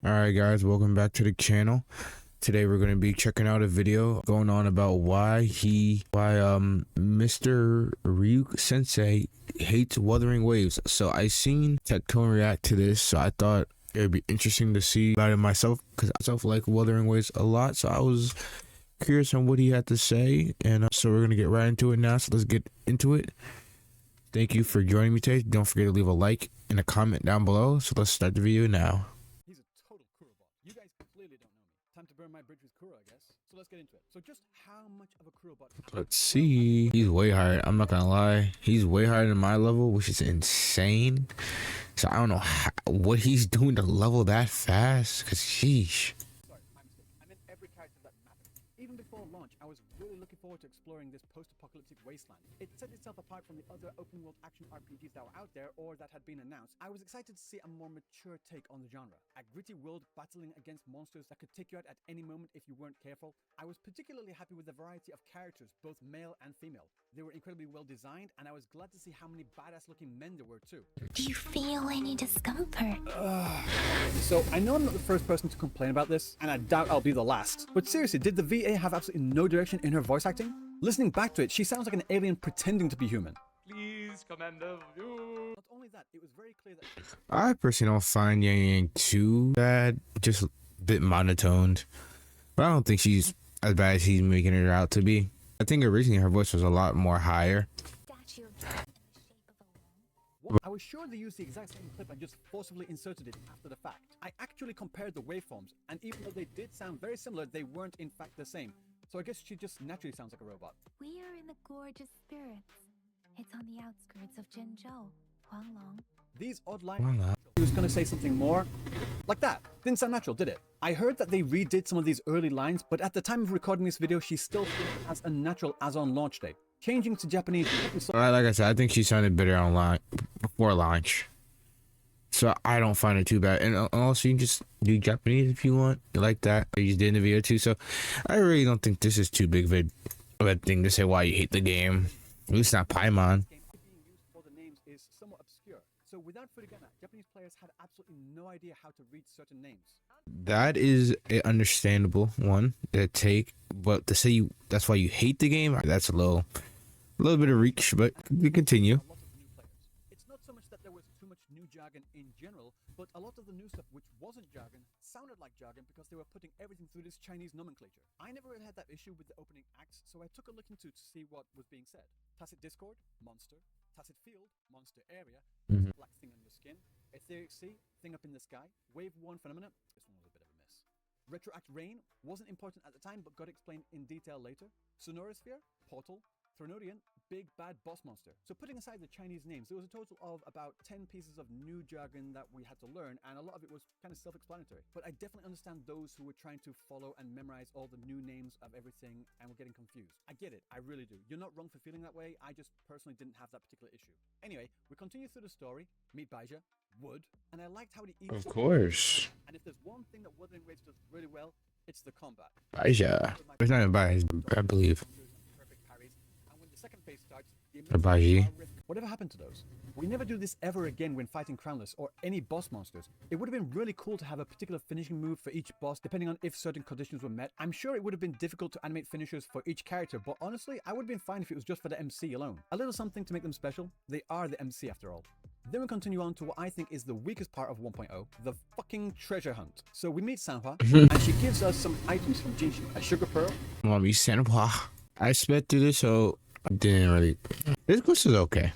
Alright guys, welcome back to the channel. Today we're going to be checking out a video going on about why Mr. Ryuk Sensei hates Wuthering Waves. So I seen Tectone react to this, so I thought it would be interesting to see about it myself, because I myself like Wuthering Waves a lot, so I was curious on what he had to say, and so we're going to get right into it now. So let's get into it. Thank you for joining me today. Don't forget to leave a like and a comment down below. So let's start the video now. He's a total Kuro bot. You guys clearly don't know me. Time to burn my bridge with Kuro, I guess. So let's get into it. So just how much of a Kuro bot? Let's see. He's way higher. I'm not gonna lie. He's way higher than my level, which is insane. So I don't know what he's doing to level that fast. Cause sheesh. Sorry, my mistake. I meant every character that matters. Even before launch, I was really looking forward to exploring this post-apocalyptic wasteland. It set itself apart from the other open-world action RPGs that were out there or that had been announced. I was excited to see a more mature take on the genre. A gritty world battling against monsters that could take you out at any moment if you weren't careful. I was particularly happy with the variety of characters, both male and female. They were incredibly well designed, and I was glad to see how many badass-looking men there were too. Do you feel any discomfort? So, I know I'm not the first person to complain about this, and I doubt I'll be the last. But seriously, did the VA have absolutely no direction in her voice acting? Listening back to it, she sounds like an alien pretending to be human. Please, Commander, you. Not only that, it was very clear that... I personally don't find Yang Yang too bad. Just a bit monotoned. But I don't think she's as bad as he's making her out to be. I think originally her voice was a lot more higher. I was sure they used the exact same clip and just forcibly inserted it after the fact. I actually compared the waveforms, and even though they did sound very similar, they weren't in fact the same. So I guess she just naturally sounds like a robot. We are in the gorgeous spirits. It's on the outskirts of Zhenzhou, Huanglong. These odd lines... She was gonna say something more like that. Didn't sound natural, did it? I heard that they redid some of these early lines, but at the time of recording this video, she still feels as unnatural as on launch day. Changing to Japanese... Like I said, I think she sounded better online before launch. So I don't find it too bad. And also, you can just do Japanese if you want. You like that. You just did in the video too. So I really don't think this is too big of a thing to say why you hate the game. At least not Paimon. being used for the names is somewhat obscure. So without furigana, Japanese players had absolutely no idea how to read certain names. That is an understandable one to take. But to say that's why you hate the game, that's a little bit of reach. But we continue. A lot of new players. It's not so much that there was too much new jargon in general, but a lot of the new stuff which wasn't jargon sounded like jargon because they were putting everything through this Chinese nomenclature. I never really had that issue with the opening acts, so I took a look into to see what was being said. Tacit Discord, monster. Tacit Field, monster area. Black thing on your skin. Etheric Sea, thing up in the sky. Wave 1 phenomena. This one was a bit of a miss. Retroact Rain wasn't important at the time, but got explained in detail later. Sonorosphere, Portal. Thronodian, big bad boss monster. So putting aside the Chinese names, there was a total of about 10 pieces of new jargon that we had to learn, and a lot of it was kind of self-explanatory. But I definitely understand those who were trying to follow and memorize all the new names of everything and were getting confused. I get it, I really do. You're not wrong for feeling that way, I just personally didn't have that particular issue. Anyway, we continue through the story, meet Baija, Wood, and I liked how he eats... Of course. And if there's one thing that Wuthering Waves does really well, it's the combat. Baija. It's not even Baija, I believe. Perfect parries. And when the second phase starts, Baiji. whatever happened to those? We never do this ever again when fighting Crownless or any boss monsters. It would have been really cool to have a particular finishing move for each boss depending on if certain conditions were met. I'm sure it would have been difficult to animate finishers for each character, but honestly, I would have been fine if it was just for the MC alone. A little something to make them special. They are the MC after all. Then we continue on to what I think is the weakest part of 1.0, the fucking treasure hunt. So we meet Sanhua, and she gives us some items from Jinshi, a sugar pearl. Mommy Sanhua. I sped through this, so I didn't really... This quest is okay.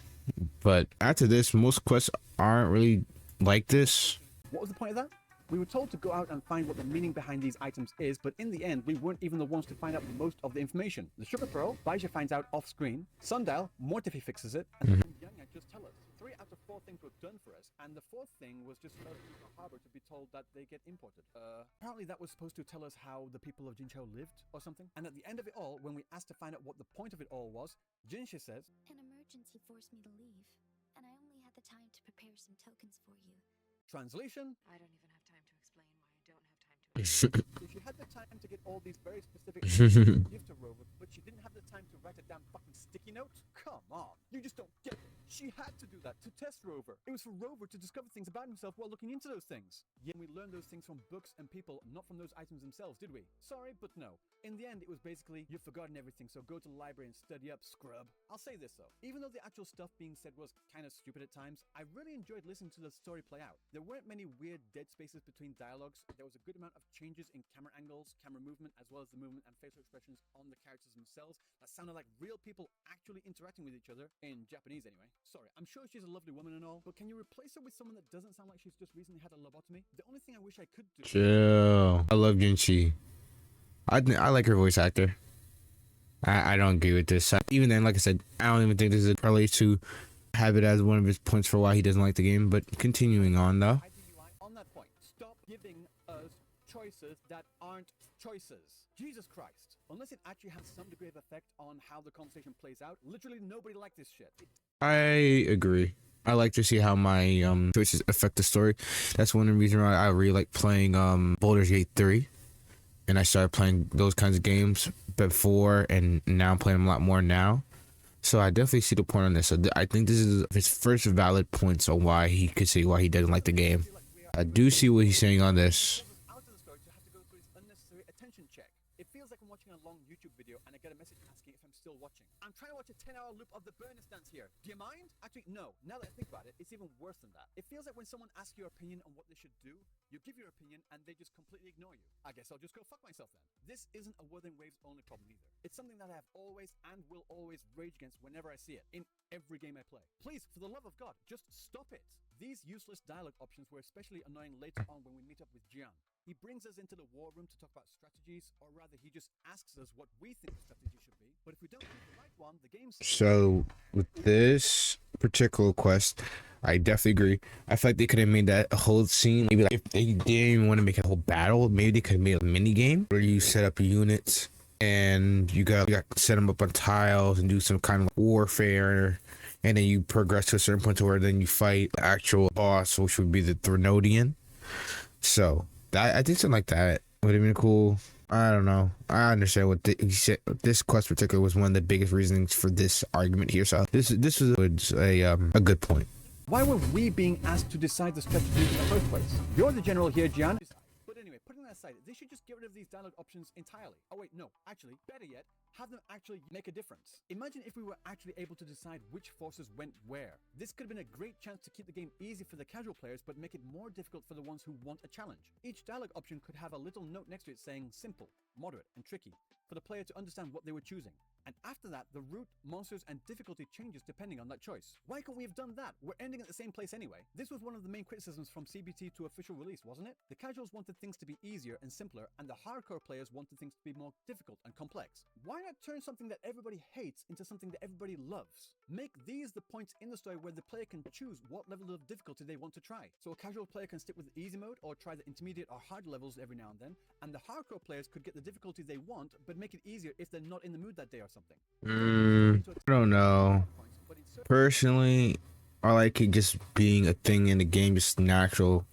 But after this, most quests aren't really like this. What was the point of that? We were told to go out and find what the meaning behind these items is, but in the end, we weren't even the ones to find out most of the information. The sugar pearl, Baija finds out off screen. Sundial, Mortifi fixes it, and Yang just tell us. 3 out of 4 things were done for us, and the 4th thing was just for us to the harbor to be told that they get imported. Apparently that was supposed to tell us how the people of Jinchou lived or something. And at the end of it all, when we asked to find out what the point of it all was, Jinshi says, An emergency forced me to leave, and I only had the time to prepare some tokens for you. translation, I don't even have time to explain why I don't have time to. if you had the time to get all these very specific answers to give to Rover, but she didn't have the time to write a damn fucking sticky note? Come on, you just don't get it. She had to do that to test Rover. It was for Rover to discover things about himself while looking into those things. Yet we learned those things from books and people, not from those items themselves, did we? Sorry, but no. In the end, it was basically, you've forgotten everything, so go to the library and study up, scrub. I'll say this though, even though the actual stuff being said was kind of stupid at times, I really enjoyed listening to the story play out. There weren't many weird dead spaces between dialogues. There was a good amount of changes in camera angles, camera movement, as well as the movement and facial expressions on the characters themselves that sounded like real people actually interacting with each other, in Japanese anyway. Sorry, I'm sure she's a lovely woman and all, but can you replace her with someone that doesn't sound like she's just recently had a lobotomy? The only thing I wish I could do... Chill. I love Ginchi. I like her voice actor. I don't agree with this. Even then, like I said, I don't even think this is relates to have it as one of his points for why he doesn't like the game. But continuing on though. On that point, stop giving us choices that aren't choices. Jesus Christ. Unless it actually has some degree of effect on how the conversation plays out, literally nobody liked this shit. I agree. I like to see how my choices affect the story. That's one of the reasons why I really like playing Baldur's Gate 3. And I started playing those kinds of games before, and now I'm playing them a lot more now. So I definitely see the point on this. So I think this is his first valid points on why he could see why he doesn't like the game. I do see what he's saying on this. It feels like I'm watching a long YouTube video and I get a message asking if I'm still watching. I'm trying to watch a 10-hour loop of the Burners dance here. Do you mind? Actually, no. Now that I think about it, it's even worse than that. It feels like when someone asks your opinion on what they should do, you give your opinion and they just completely ignore you. I guess I'll just go fuck myself then. This isn't a Wuthering Waves only problem either. It's something that I have always and will always rage against whenever I see it, in every game I play. Please, for the love of God, just stop it. These useless dialogue options were especially annoying later on when we meet up with Jian. He brings us into the war room to talk about strategies, or rather he just asks us what we think the strategy should be. But if we don't pick the right one, the game's... So with this particular quest, I definitely agree. I feel like they could have made that whole scene, maybe like if they didn't even want to make a whole battle, maybe they could have made a mini game where you set up units and you got set them up on tiles and do some kind of warfare, and then you progress to a certain point to where then you fight the actual boss, which would be the Threnodian. So I think something like that would have been cool. I don't know. I understand what he said. This quest particular was one of the biggest reasons for this argument here. So this was a good point. Why were we being asked to decide the strategy in the first place? You're the general here, Jian. But anyway, putting that aside, they should just get rid of these dialogue options entirely. Oh wait, no. Actually, better yet, have them actually make a difference. Imagine if we were actually able to decide which forces went where. This could have been a great chance to keep the game easy for the casual players, but make it more difficult for the ones who want a challenge. Each dialogue option could have a little note next to it saying simple, moderate, and tricky, for the player to understand what they were choosing. And after that, the route, monsters, and difficulty changes depending on that choice. Why couldn't we have done that? We're ending at the same place anyway. This was one of the main criticisms from CBT to official release, wasn't it? The casuals wanted things to be easier and simpler, and the hardcore players wanted things to be more difficult and complex. Why not turn something that everybody hates into something that everybody loves? Make these the points in the story where the player can choose what level of difficulty they want to try. So a casual player can stick with easy mode or try the intermediate or hard levels every now and then, and the hardcore players could get the difficulty they want, but make it easier if they're not in the mood that day or something. I don't know. Personally, I like it just being a thing in the game, just natural.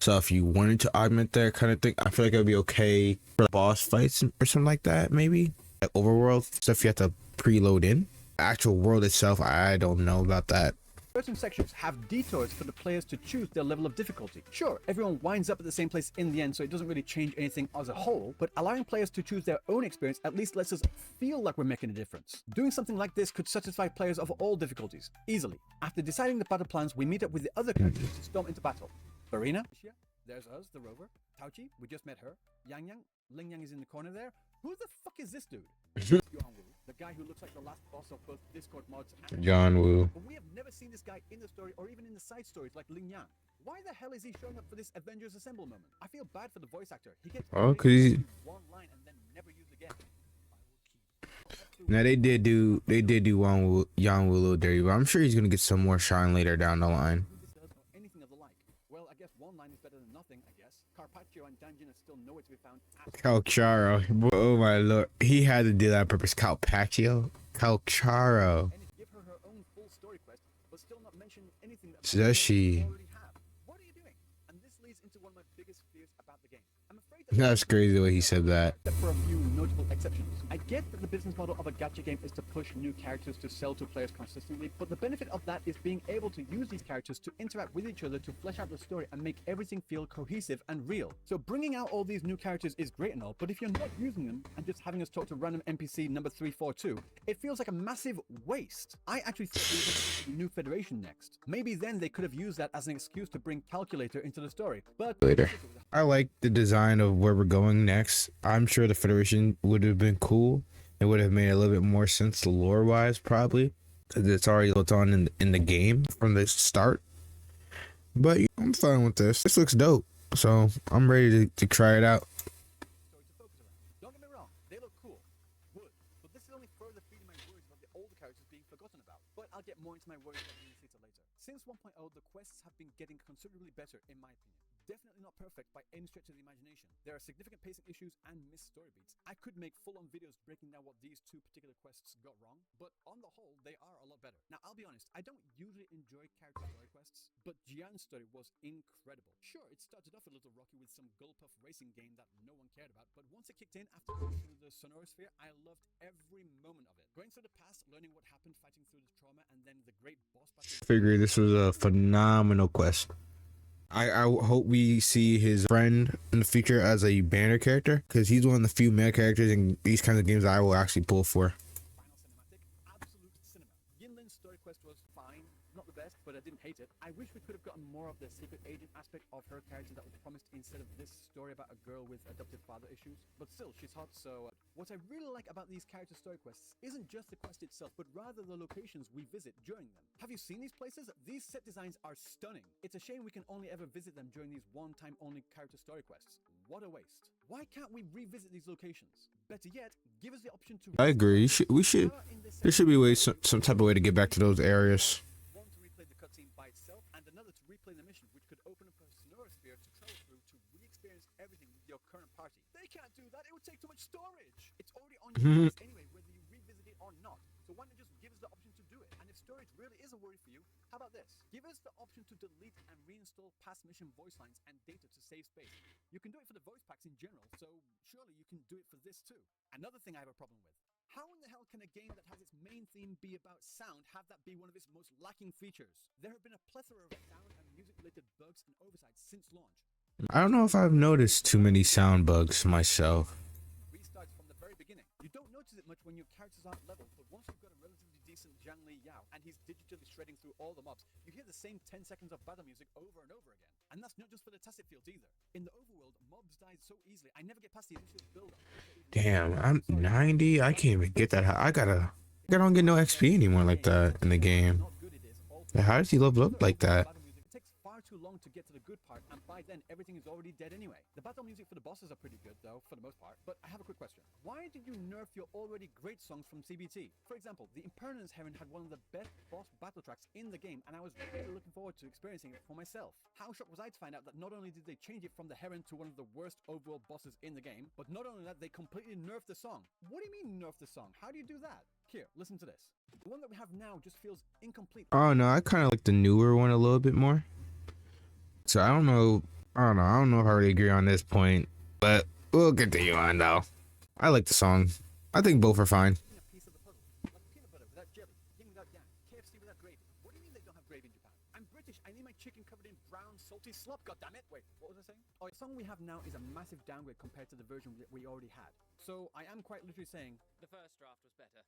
So if you wanted to augment that kind of thing, I feel like it would be okay for boss fights or something like that, maybe. Like overworld stuff you have to preload in. Actual world itself, I don't know about that. Certain sections have detours for the players to choose their level of difficulty. Sure, everyone winds up at the same place in the end, so it doesn't really change anything as a whole, but allowing players to choose their own experience at least lets us feel like we're making a difference. Doing something like this could satisfy players of all difficulties, easily. After deciding the battle plans, we meet up with the other characters to storm into battle. Farina, there's us, the rover. Tauchi, we just met her. Yang Yang, Ling Yang is in the corner there. Who the fuck is this dude? Yuan Wu, the guy who looks like the last boss of both Discord mods and John Woo. But we have never seen this guy in the story or even in the side stories like Ling Yang. Why the hell is he showing up for this Avengers Assemble moment? I feel bad for the voice actor. He gets one line and then never used again. Now they did do Yang Woo a little dirty, but I'm sure he's gonna get some more shine later down the line. Anything of the like. Well, I guess one line is better than nothing, I guess. Carpaccio and Danjin are still nowhere to be found. Calcharo. Oh my lord. He had to do that on purpose. Calpaccio? Calcharo. And give her her own full story quest, but still not mention anything that Does she? already have. What are you doing? And this leads into one of my biggest fears about the game. I'm afraid that That's crazy the way he said that. except for a few notable exceptions. I get that the business model of a gacha game is to push new characters to sell to players consistently, but the benefit of that is being able to use these characters to interact with each other to flesh out the story and make everything feel cohesive and real. So bringing out all these new characters is great and all, but if you're not using them and just having us talk to random NPC number 342, it feels like a massive waste. I actually thought we were going to do a new Federation next. Maybe then they could have used that as an excuse to bring Calculator into the story, but Later. I like the design of where we're going next. I'm sure the Federation would have been cool. It would have made a little bit more sense lore wise, probably, because it's already built on in the game from the start. But I'm fine with this. This looks dope, so I'm ready to try it out. story to focus around. Don't get me wrong, they look cool. Would. But this is only further feeding my worries about the older characters being forgotten about. But I'll get more into my worries about the theater later. Since 1.0, the quests have been getting considerably better, in my opinion. Definitely not perfect by any stretch of the imagination. There are significant pacing issues and missed story beats. I could make full-on videos breaking down what these two particular quests got wrong, but on the whole, they are a lot better. Now, I'll be honest, I don't usually enjoy character story quests, but Jian's story was incredible. Sure, it started off a little rocky with some Gulpuff racing game that no one cared about, but once it kicked in after going through the Sonorosphere, I loved every moment of it. Going through the past, learning what happened, fighting through the trauma, and then the great boss battle. Figure this was a phenomenal quest. I hope we see his friend in the future as a banner character, because he's one of the few male characters in these kinds of games that I will actually pull for. Final cinematic, absolute cinema. Yinlin's story quest was fine, not the best, but I didn't hate it. I wish we could have gotten more of the secret agent aspect of her character that was promised instead of this story about a girl with adoptive father issues. But still, she's hot, so what I really like about these character story quests isn't just the quest itself, but rather the locations we visit during them. Have you seen these places? These set designs are stunning. It's a shame we can only ever visit them during these one-time only character story quests. What a waste. Why can't we revisit these locations? Better yet, give us the option to... I agree. There should be some type of way to get back to those areas. One to replay the cutscene by itself, and another to replay the mission, which could open up a Sonorosphere to travel through to re-experience everything with your current party. They can't do that, it would take too much storage. It's already on your device anyway, whether you revisit it or not. So why not just give us the option to do it? And if storage really is a worry for you, how about this? Give us the option to delete and reinstall past mission voice lines and data to save space. You can do it for the voice packs in general, so surely you can do it for this too. Another thing I have a problem with. How in the hell can a game that has its main theme be about sound have that be one of its most lacking features? There have been a plethora of sound and music-related bugs and oversights since launch. I don't know if I've noticed too many sound bugs myself. Restarts from the very beginning. You don't notice it much when your characters aren't leveled, but once you've got a relatively decent Zhang Li Yao and he's digitally shredding through all the mobs, you hear the same 10 seconds of battle music over and over again. And that's not just for the tacit fields either. In the overworld, mobs died so easily, I never get past the initial build-up. Damn, I'm 90. I can't even get that. I don't get no XP anymore like that in the game. Not good it is. All How does he level up like that? battle music. It takes far too long to get to the good part, and by then everything is already dead anyway. The battle music for the bosses are pretty good though, for the most part. But I have a quick question. Why did you nerf your already great songs from CBT? For example, the Impermanence Heron had one of the best boss battle tracks in the game, and I was really looking forward to experiencing it for myself. How shocked was I to find out that not only did they change it from the Heron to one of the worst overall bosses in the game, but not only that, they completely nerfed the song. What do you mean nerf the song? How do you do that? Here, listen to this. The one that we have now just feels incomplete. Oh no, I kind of like the newer one a little bit more. So I don't know if I really agree on this point, but we'll continue on though. I like the song. I think both are fine. A piece of the puzzle, like peanut butter without jelly, yin without yang, KFC without gravy. What do you mean they don't have gravy in Japan? I'm British. I need my chicken covered in brown, salty slop. Goddammit! Wait, what was I saying? Oh, the song we have now is a massive downgrade compared to the version that we already had. So I am quite literally saying The first draft was better.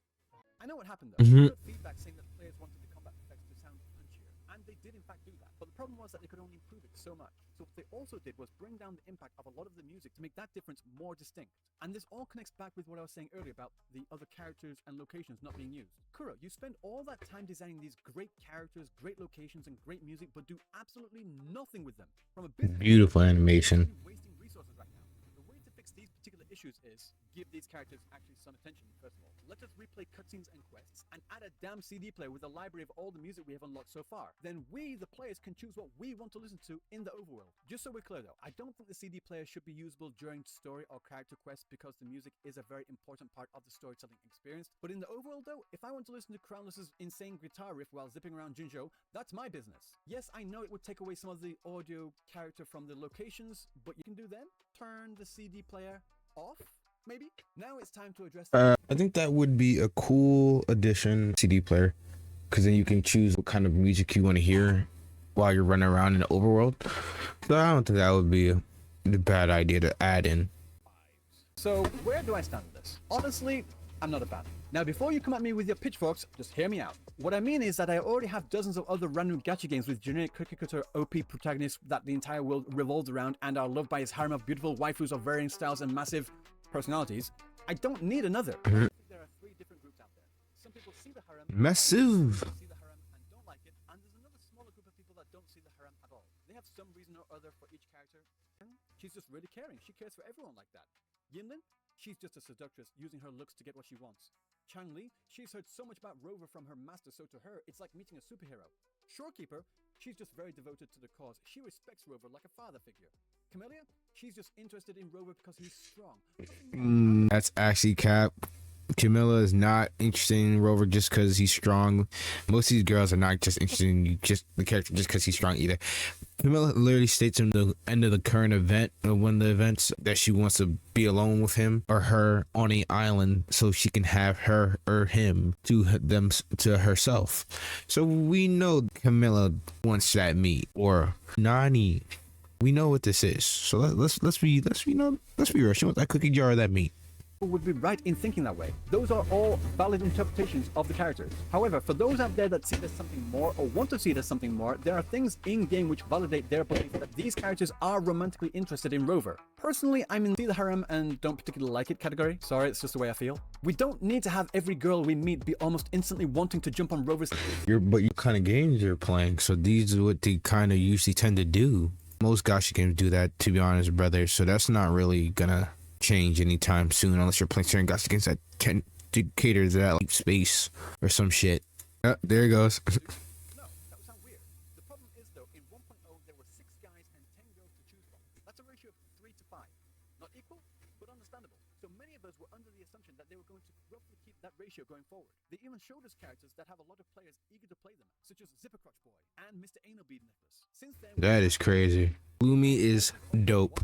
I know what happened though. I got feedback saying that players wanted the combat effects to sound punchier, and they did in fact do that. But the problem was that they could only improve it so much. So what they also did was bring down the impact of a lot of the music to make that difference more distinct. And this all connects back with what I was saying earlier about the other characters and locations not being used. Kuro, you spend all that time designing these great characters, great locations, and great music, but do absolutely nothing with them. From a business Beautiful animation. you're wasting resources right now. The way to fix these particular issues is give these characters actually some attention, first of all. let us replay cutscenes and quests and add a damn CD player with a library of all the music we have unlocked so far. Then we, the players, can choose what we want to listen to in the overworld. Just so we're clear though, I don't think the CD player should be usable during story or character quests because the music is a very important part of the storytelling experience. But in the overworld though, if I want to listen to Crownless's insane guitar riff while zipping around Jinzhou, that's my business. Yes, I know it would take away some of the audio character from the locations, but you can do then turn the CD player off, maybe? Now it's time to address I think that would be a cool addition, CD player, because then you can choose what kind of music you want to hear while you're running around in the overworld. So I don't think that would be a bad idea to add in. So where do I stand with this? Honestly, I'm not a fan. Now before you come at me with your pitchforks, just hear me out. What I mean is that I already have dozens of other random gacha games with generic cookie cutter OP protagonists that the entire world revolves around and are loved by his harem of beautiful waifus of varying styles and massive personalities. I don't need another. I think there are three different groups out there. Some people see the harem, Massive. see the harem and don't like it, and there's another smaller group of people that don't see the harem at all. They have some reason or other for each character. She's just really caring. She cares for everyone like that. Yinlin, she's just a seductress using her looks to get what she wants. Changli, she's heard so much about Rover from her master, so to her, it's like meeting a superhero. Shorekeeper, she's just very devoted to the cause. She respects Rover like a father figure. Camellia, she's just interested in Rover because he's strong. That's actually cap. Camilla is not interested in Rover just because he's strong. Most of these girls are not just interested in just the character just because he's strong either. Camilla literally states in the end of the current event, or one of the events, that she wants to be alone with him or her on an island so she can have her or him to herself. So we know Camilla wants that meat, or Nani. We know what this is. So let's be real. She wants that cookie jar or that meat. Would be right in thinking that way. Those are all valid interpretations of the characters. However, for those out there that see there's something more or want to see there's something more, there are things in game which validate their belief that these characters are romantically interested in Rover. Personally, I'm in see the harem and don't particularly like it category. Sorry, it's just the way I feel. We don't need to have every girl we meet be almost instantly wanting to jump on Rover's. But you kind of games you're playing, so these are what they kind of usually tend to do. Most gacha games do that, to be honest, brother. So that's not really gonna change anytime soon unless you're playing certain gacha games that can cater to that, like space or some shit. There it goes. No, that would sound weird. The problem is though, in 1.0 there were 6 guys and 10 girls to choose from. That's a ratio of 3 to 5. Not equal, but understandable. So many of us were under the assumption that they were going to roughly keep that ratio going forward. They even showed us characters that have a lot of players eager to play them, such as Zipper Crotch Boy and Mr. Anal Bead Necklace. Since then, That is crazy. Lumi is dope.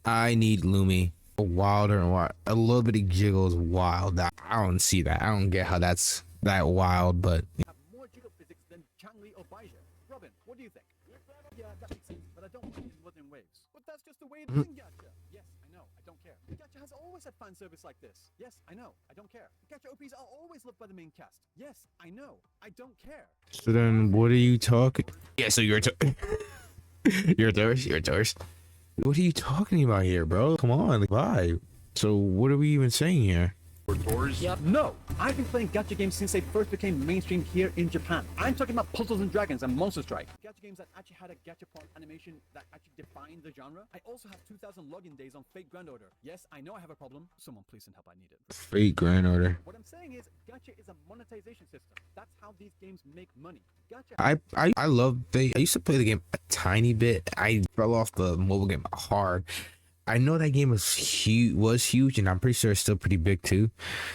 I need Lumi. Wilder and wild. A little bit of jiggle is wild. I don't see that. I don't get how that's that wild, but have more jiggle physics than Changli or Baizha. Robin, what do you think? Yeah, that makes sense, but I don't want it in Wuthering Waves. But that's just the way it is in Gacha. Yes, I know, I don't care. Gacha has always had fan service like this. Yes, I know, I don't care. Gacha OPs are always loved by the main cast. Yes, I know, I don't care. so then what are you talking? Yeah, so you're you're a tourist. What are you talking about here, bro? Come on, vibe. So what are we even saying here? Yep. No, I've been playing gacha games since they first became mainstream here in Japan. I'm talking about Puzzles and Dragons and Monster Strike. Gacha games that actually had a gachapon animation that actually defined the genre. I also have 2,000 login days on Fate Grand Order. Yes, I know I have a problem. Someone please send help, I need it. Fate Grand Order. What I'm saying is, gacha is a monetization system. That's how these games make money. Gacha. I love Fate. I used to play the game a tiny bit. I fell off the mobile game hard. I know that game was huge, and I'm pretty sure it's still pretty big too.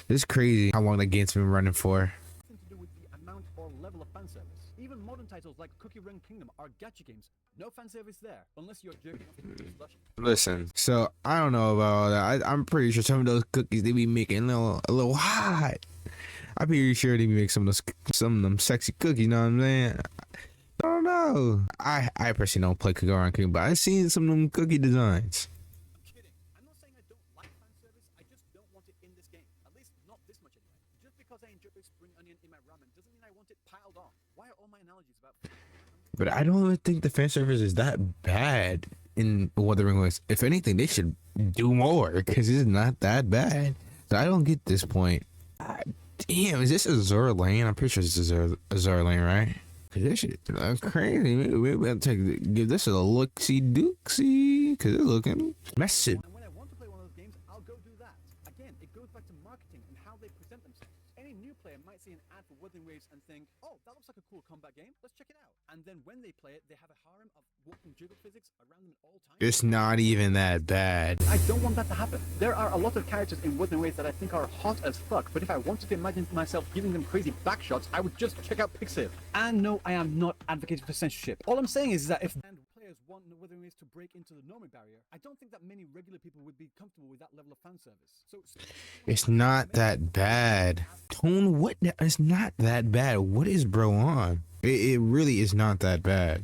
It's crazy how long that game's been running for. Nothing to do with the amount or level of fan service. Even modern titles like Cookie Run Kingdom are gacha games. No fan service there, unless you're jerking off to the slushy. Listen, so I don't know about all that. I'm pretty sure some of those cookies they be making a little hot. I'm pretty sure they be making some of them sexy cookies. You know what I'm saying? I don't know. I personally don't play Cookie Run Kingdom, but I've seen some of them cookie designs. I'm not saying I don't like fan service, I just don't want it in this game. At least not this much anyway. Just because I enjoy spring onion in my ramen doesn't mean I want it piled on. Why are all my analogies about But I don't even think the fan service is that bad in Wuthering Waves. If anything, they should do more because it's not that bad. So I don't get this point. Damn, is this Azure Lane? I'm pretty sure this is Azure Lane, right? Cause this shit crazy. We better give this a look-see dooksy because it's looking massive. And when I want to play one of those games, I'll go do that. Again, it goes back to marketing and how they present themselves. player might see an ad for Wuthering Waves and think, oh, that looks like a cool combat game, let's check it out. And then when they play it, they have a harem of walking jiggle physics around them at all times. It's not even that bad. I don't want that to happen. There are a lot of characters in Wuthering Waves that I think are hot as fuck, but if I wanted to imagine myself giving them crazy backshots, I would just check out Pixel. And no, I am not advocating for censorship. All I'm saying is that if players want Wuthering Waves to break into the normie barrier, I don't think that many regular people would be comfortable with that level of fan service. So It's not that bad. Tone, what? It's not that bad. What is bro on? It really is not that bad.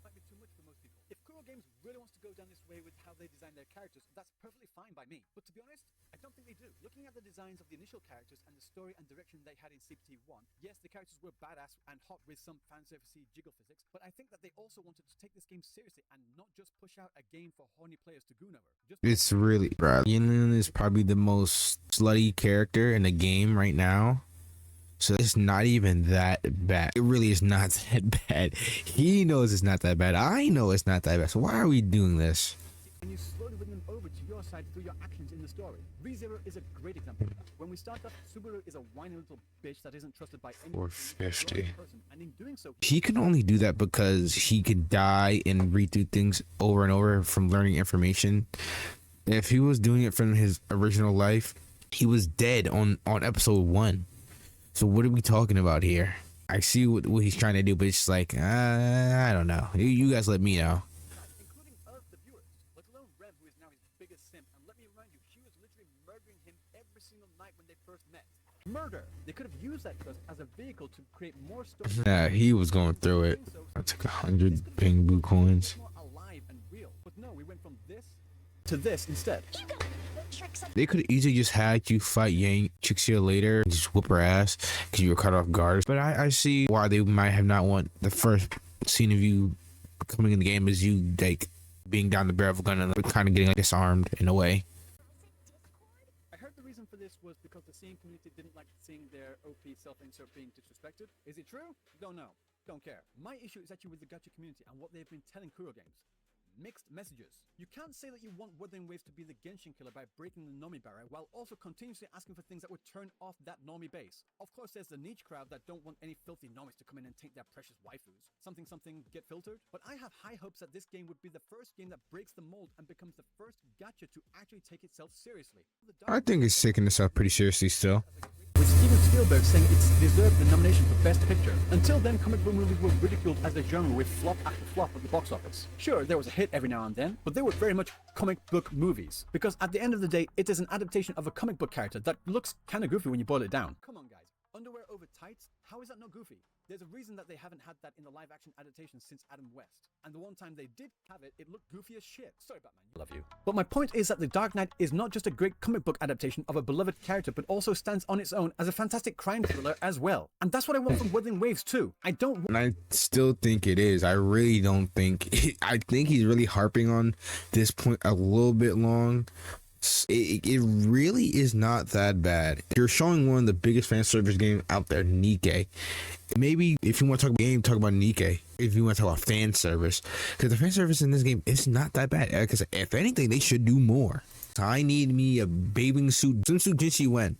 might be too much for most people. If Kuro Games really wants to go down this way with how they design their characters, that's perfectly fine by me. But to be honest, I don't think they do. Looking at the designs of the initial characters and the story and direction they had in CPT-1, yes, the characters were badass and hot with some fanservice jiggle physics, but I think that they also wanted to take this game seriously and not just push out a game for horny players to goon over. It's really, bro. Yin is probably the most slutty character in the game right now. So it's not even that bad. It really is not that bad. He knows it's not that bad. I know it's not that bad. So why are we doing this? And you slowly bring them over to your side through your actions in the story. ReZero is a great example of that. When we start off, Subaru is a whiny little bitch that isn't trusted by anyone. 450. And in doing so, He can only do that because he could die and redo things over and over from learning information. If he was doing it from his original life, he was dead on episode 1. So what are we talking about here? I see what he's trying to do, but it's like, I don't know. You guys let me know. including us, the viewers, let alone Rem, who is now his biggest simp. And let me remind you, she was literally murdering him every single night when they first met. Murder! They could have used that trust as a vehicle to create more stories. Yeah, he was going through it. I took 100 Bangbu coins. More alive and real. But no, we went from this to this instead. They could easily just had you fight Yang Chixia later and just whoop her ass because you were caught off guard. But I see why they might have not want the first scene of you coming in the game is you like being down the barrel of a gun and kind of getting like disarmed in a way. I heard the reason for this was because the scene community didn't like seeing their OP self-insert being disrespected. Is it true? Don't know. Don't care. My issue is actually with the gacha community and what they've been telling Kuro Games. Mixed messages. You can't say that you want Wuthering Waves to be the Genshin killer by breaking the normie barrier while also continuously asking for things that would turn off that normie base. Of course, there's the niche crowd that don't want any filthy normies to come in and take their precious waifus. Something get filtered. But I have high hopes that this game would be the first game that breaks the mold and becomes the first gacha to actually take itself seriously. I think it's taking this up pretty seriously still. With Steven Spielberg saying it's deserved the nomination for Best Picture. Until then, comic book movies were ridiculed as a genre with flop after flop at the box office. Sure, there was a hit every now and then, but they were very much comic book movies. Because at the end of the day, it is an adaptation of a comic book character that looks kinda goofy when you boil it down. Come on guys, underwear over tights? How is that not goofy? There's a reason that they haven't had that in the live action adaptation since Adam West. And the one time they did have it, it looked goofy as shit. Sorry Batman, I love you. But my point is that The Dark Knight is not just a great comic book adaptation of a beloved character, but also stands on its own as a fantastic crime thriller as well. And that's what I want from Wuthering Waves too. I don't want... And I still think it is. I really don't think... I think he's really harping on this point a little bit long. It really is not that bad. You're showing one of the biggest fan service games out there, Nikke. Maybe if you want to talk about game, talk about Nikke. If you want to talk about fan service, because the fan service in this game is not that bad. Because if anything, they should do more. I need me a bathing suit, swimsuit Jinshi Wen.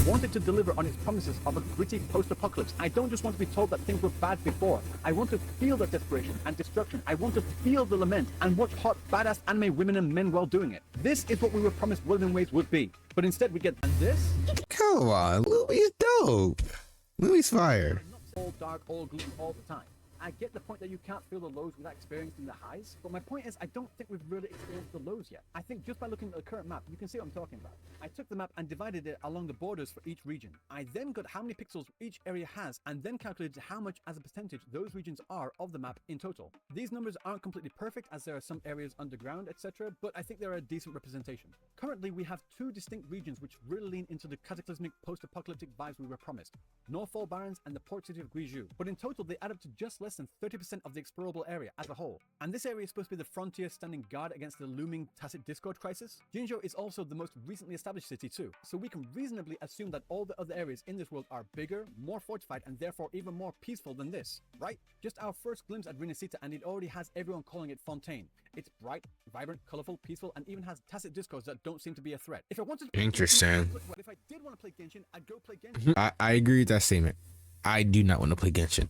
wanted to deliver on its promises of a gritty post-apocalypse. I don't just want to be told that things were bad before. I want to feel the desperation and destruction. I want to feel the lament and watch hot, badass anime women and men while doing it. This is what we were promised Wuthering Waves would be. But instead we get this? Come on, Louie's dope. Louie's fire. Not all dark, all gloomy all the time. I get the point that you can't feel the lows without experiencing the highs, but my point is I don't think we've really experienced the lows yet. I think just by looking at the current map, you can see what I'm talking about. I took the map and divided it along the borders for each region. I then got how many pixels each area has and then calculated how much as a percentage those regions are of the map in total. These numbers aren't completely perfect as there are some areas underground, etc., but I think they're a decent representation. Currently, we have two distinct regions which really lean into the cataclysmic post-apocalyptic vibes we were promised. Northfall Barrens and the port city of Guizhou. But in total, they add up to just less less than 30% of the explorable area as a whole. And this area is supposed to be the frontier standing guard against the looming tacit discord crisis. Jinzhou is also the most recently established city too, so we can reasonably assume that all the other areas in this world are bigger, more fortified, and therefore even more peaceful than this, right? Just our first glimpse at Rinascita, and it already has everyone calling it Fontaine. It's bright, vibrant, colorful, peaceful, and even has tacit discords that don't seem to be a threat. If I wanted to Interesting. if I did want to play Genshin, I'd go play Genshin. I agree with that statement. I do not want to play Genshin.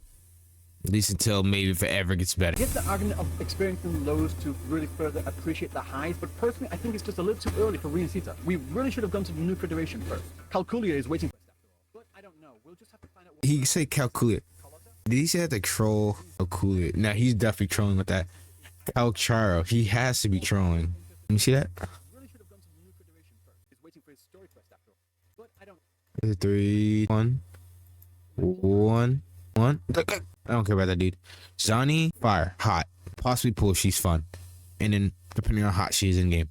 At least until maybe if it ever gets better. I get the argument of experiencing lows to really further appreciate the highs, but personally I think it's just a little too early for Rinascita. We really should have gone to the new Federation first. Calculia is waiting for us after all, but I don't know. We'll just have to find out what He said Calculia. Did he say that to troll Calculia? Nah, he's definitely trolling with that. Calcharo. He has to be trolling. Let me see that. really should have gone to the new Federation first. He's waiting for his story quest after all, but I don't. 3, 2, 1. I don't care about that dude. Zani, fire, hot, possibly pull. She's fun, and then depending on how hot she is in game.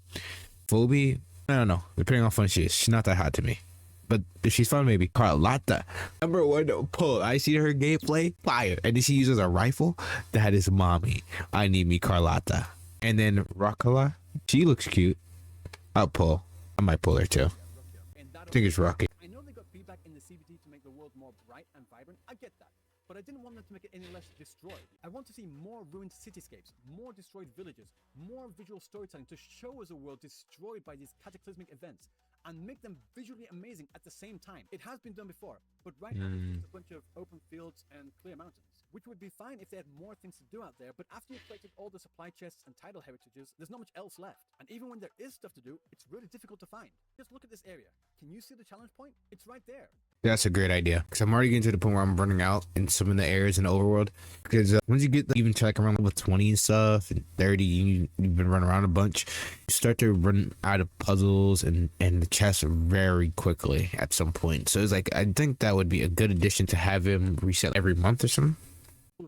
Phoebe, I don't know. Depending on how fun she is, she's not that hot to me. But if she's fun, maybe. Carlotta, number 1 pull. I see her gameplay, fire, and then she uses a rifle. That is mommy. I need me Carlotta. And then Rockala, she looks cute. I'll pull. I might pull her too. I think it's Rocky. I know they got feedback in the CBD to make the world more bright and vibrant. I get that. But I didn't want them to make it any less destroyed. I want to see more ruined cityscapes, more destroyed villages, more visual storytelling to show us a world destroyed by these cataclysmic events and make them visually amazing at the same time. It has been done before, but right now it's just a bunch of open fields and clear mountains, which would be fine if they had more things to do out there, but after you've collected all the supply chests and title heritages, there's not much else left. And even when there is stuff to do, it's really difficult to find. Just look at this area. Can you see the challenge point? It's right there. That's a great idea, because I'm already getting to the point where I'm running out in some of the areas in the overworld. Because once you get even to like around level 20 and stuff, and 30, you've been running around a bunch, you start to run out of puzzles and the chests very quickly at some point. So it's like, I think that would be a good addition to have him reset every month or something.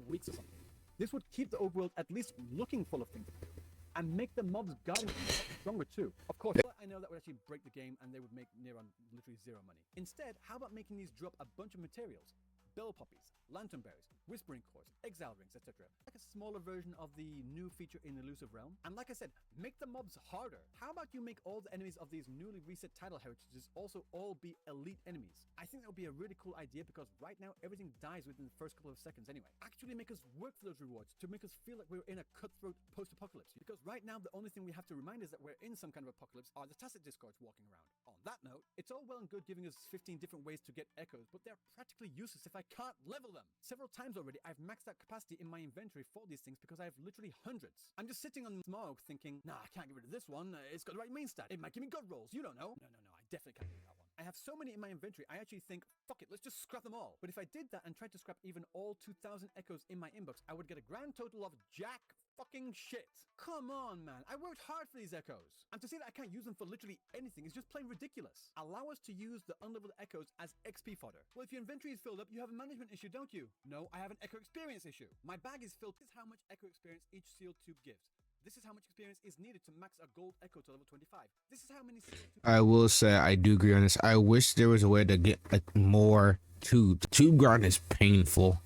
Weeks or something. This would keep the overworld at least looking full of things to do, and make the mobs guarding them stronger too. Of course, I know that would actually break the game and they would make near on literally zero money. Instead, how about making these drop a bunch of materials? Bell poppies, lantern berries, whispering cores, exile rings, etc. Like a smaller version of the new feature in Elusive Realm. And like I said, make the mobs harder. How about you make all the enemies of these newly reset title heritages also all be elite enemies? I think that would be a really cool idea, because right now everything dies within the first couple of seconds anyway. Actually make us work for those rewards, to make us feel like we're in a cutthroat post-apocalypse. Because right now the only thing we have to remind us that we're in some kind of apocalypse are the tacit discords walking around. On that note, it's all well and good giving us 15 different ways to get echoes, but they're practically useless if I can't level them. Several times already I've maxed out capacity in my inventory for these things because I have literally hundreds. I'm just sitting on Smog thinking, nah, I can't get rid of this one. It's got the right main stat. It might give me god rolls. You don't know. No, I definitely can't get rid of that one. I have so many in my inventory, I actually think, fuck it, let's just scrap them all. But if I did that and tried to scrap even all 2,000 echoes in my inbox, I would get a grand total of jack fucking shit. Come on, man. I worked hard for these echoes. And to say that I can't use them for literally anything is just plain ridiculous. Allow us to use the unleveled echoes as XP fodder. Well, if your inventory is filled up, you have a management issue, don't you? No, I have an echo experience issue. My bag is filled. This is how much echo experience each sealed tube gives. This is how much experience is needed to max a gold echo to level 25. This is how many sealed tubes. I will say I do agree on this. I wish there was a way to get like more tubes. Tube grind is painful.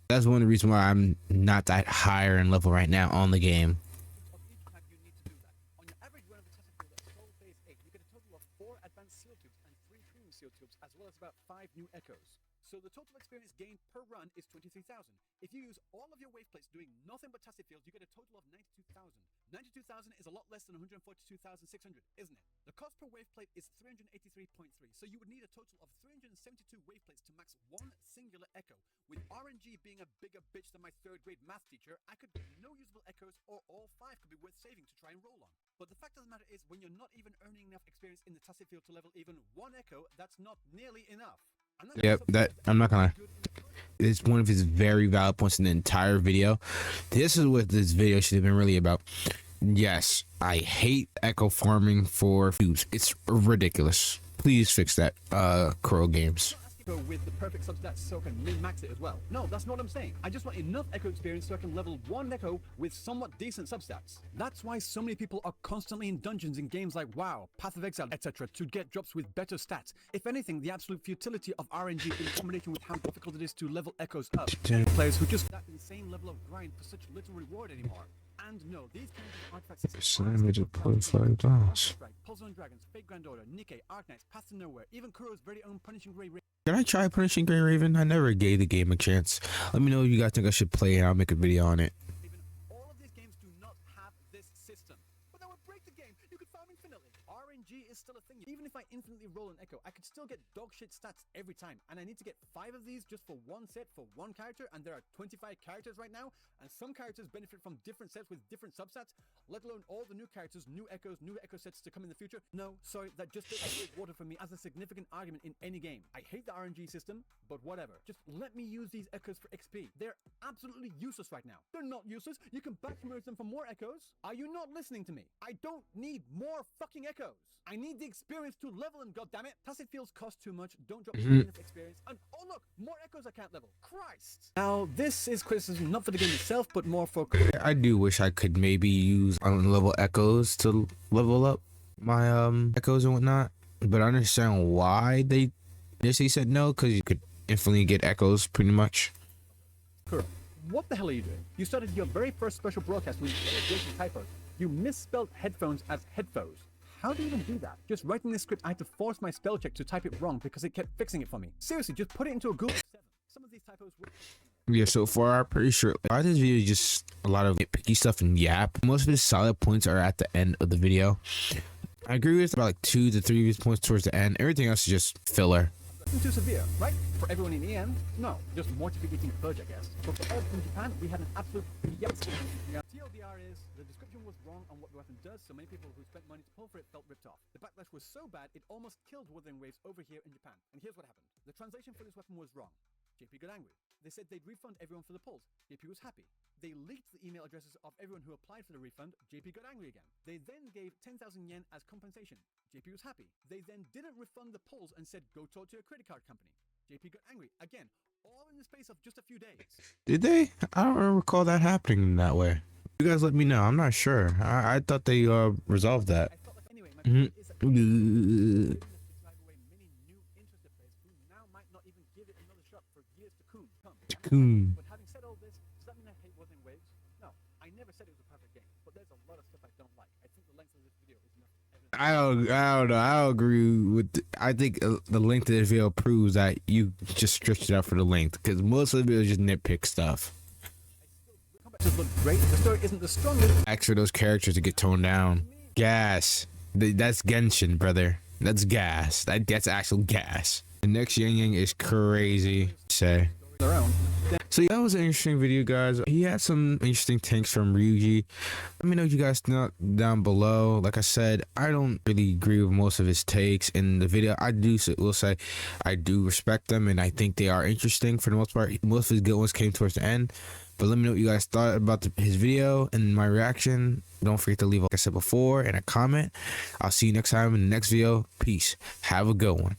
That's one of the reasons why I'm not that higher in level right now on the game. Of each pack, you need to do that. On your average run of the test field at Soul Phase 8, you get a total of 4 advanced seal tubes and 3 premium seal tubes, as well as about 5 new echoes. So the total experience gained per run is 23,000. If you use all of your wave plates doing nothing but tacit fields, you get a total of 92,000. 92,000 is a lot less than 142,600, isn't it? The cost per wave plate is 383.3, so you would need a total of 372 wave plates to max one singular echo. With RNG being a bigger bitch than my 3rd grade math teacher, I could get no usable echoes, or all 5 could be worth saving to try and roll on. But the fact of the matter is, when you're not even earning enough experience in the tacit field to level even 1 echo, that's not nearly enough. Yep, that I'm not gonna. It's one of his very valid points in the entire video. This is what this video should have been really about. Yes, I hate echo farming for tubes. It's ridiculous. Please fix that, Crow Games. with the perfect substats so I can min-max it as well. No, that's not what I'm saying. I just want enough Echo experience so I can level one Echo with somewhat decent substats. That's why so many people are constantly in dungeons in games like WoW, Path of Exile, etc. to get drops with better stats. If anything, the absolute futility of RNG in combination with how difficult it is to level Echoes up. Players who just lack the insane level of grind for such little reward anymore. And no, these kinds of artifacts $$5. Puzzle and Dragons, Fate Grand Order, Nikkei, Arknights, Path to Nowhere, even Kuro's very own Punishing Grey Raven. Can I try Punishing Grey Raven? I never gave the game a chance. Let me know if you guys think I should play it. I'll make a video on it. All of these games do not have this system. But that would break the game. You could farm infinitely. RNG is still a thing. Even if I infinitely roll an Echo, I could still get dog shit stats every time. And I need to get 5 of these just for one set for one character. And there are 25 characters right now. And some characters benefit from different sets with different subsets, let alone all the new characters, new Echo sets to come in the future. No, sorry, that just doesn't hold water for me as a significant argument in any game. I hate the RNG system, but whatever. Just let me use these Echoes for XP. They're absolutely useless right now. They're not useless. You can backmerge them for more Echoes. Are you not listening to me? I don't need more fucking Echoes. I need the experience to level them, goddammit. Tacit fields cost too much. Don't drop enough experience. And oh look, more Echoes I can't level. Christ. Now, this is criticism not for the game itself, but more for... I do wish I could maybe use unlevel Echoes to level up my Echoes and whatnot. But I understand why they said no, because you could infinitely get Echoes pretty much. Kuro, what the hell are you doing? You started your very first special broadcast with typos. You misspelled headphones as headphones. How do you even do that? Just writing this script, I had to force my spell check to type it wrong because it kept fixing it for me. Seriously, just put it into a Google 7. Some of these typos were... Yeah, so far I'm pretty sure a lot of this video is just a lot of nitpicky stuff and yap. Most of his solid points are at the end of the video. I agree with about like 2 to 3 of his points towards the end. Everything else is just filler. Too severe, right? For everyone in EM, no, just more to be eating fudge, I guess. But for us in Japan, we had an absolute fiasco. TLDR is, the description was wrong on what the weapon does, so many people who spent money to pull for it felt ripped off. The backlash was so bad, it almost killed Wuthering Waves over here in Japan. And here's what happened. The translation for this weapon was wrong. JP got angry. They said they'd refund everyone for the pulls. JP was happy. They leaked the email addresses of everyone who applied for the refund. JP got angry again. They then gave 10,000 yen as compensation. JP was happy. They then didn't refund the pulls and said, go talk to a credit card company. JP got angry. Again, all in the space of just a few days. Did they? I don't recall that happening that way. You guys let me know. I'm not sure. I thought they resolved that. I felt like, anyway, my point is that drive away many new interested players who now might not even give it another shot for years to come. But having said all this, does that mean I hate Wuthering Waves? No, I never said it was a perfect game, but there's a lot of stuff I don't like. I think the length of this video is enough evidence. I don't know. I agree with. I think the length of the video proves that you just stretched it out for the length, because most of the video is just nitpick stuff. Combat just looked great. The story isn't the strongest. Ask for those characters to get toned down. Gas. That's Genshin, brother. That's gas. That's actual gas. The next Yang Yang is crazy. Say. Their own. So yeah, that was an interesting video, guys. He had some interesting tanks from Ryuji. Let me know what you guys know down below. Like I said, I don't really agree with most of his takes in the video. I will say I do respect them, and I think they are interesting for the most part. Most of his good ones came towards the end. But let me know what you guys thought about his video and my reaction. Don't forget to leave, like I said before, and a comment. I'll see you next time in the next video. Peace. Have a good one.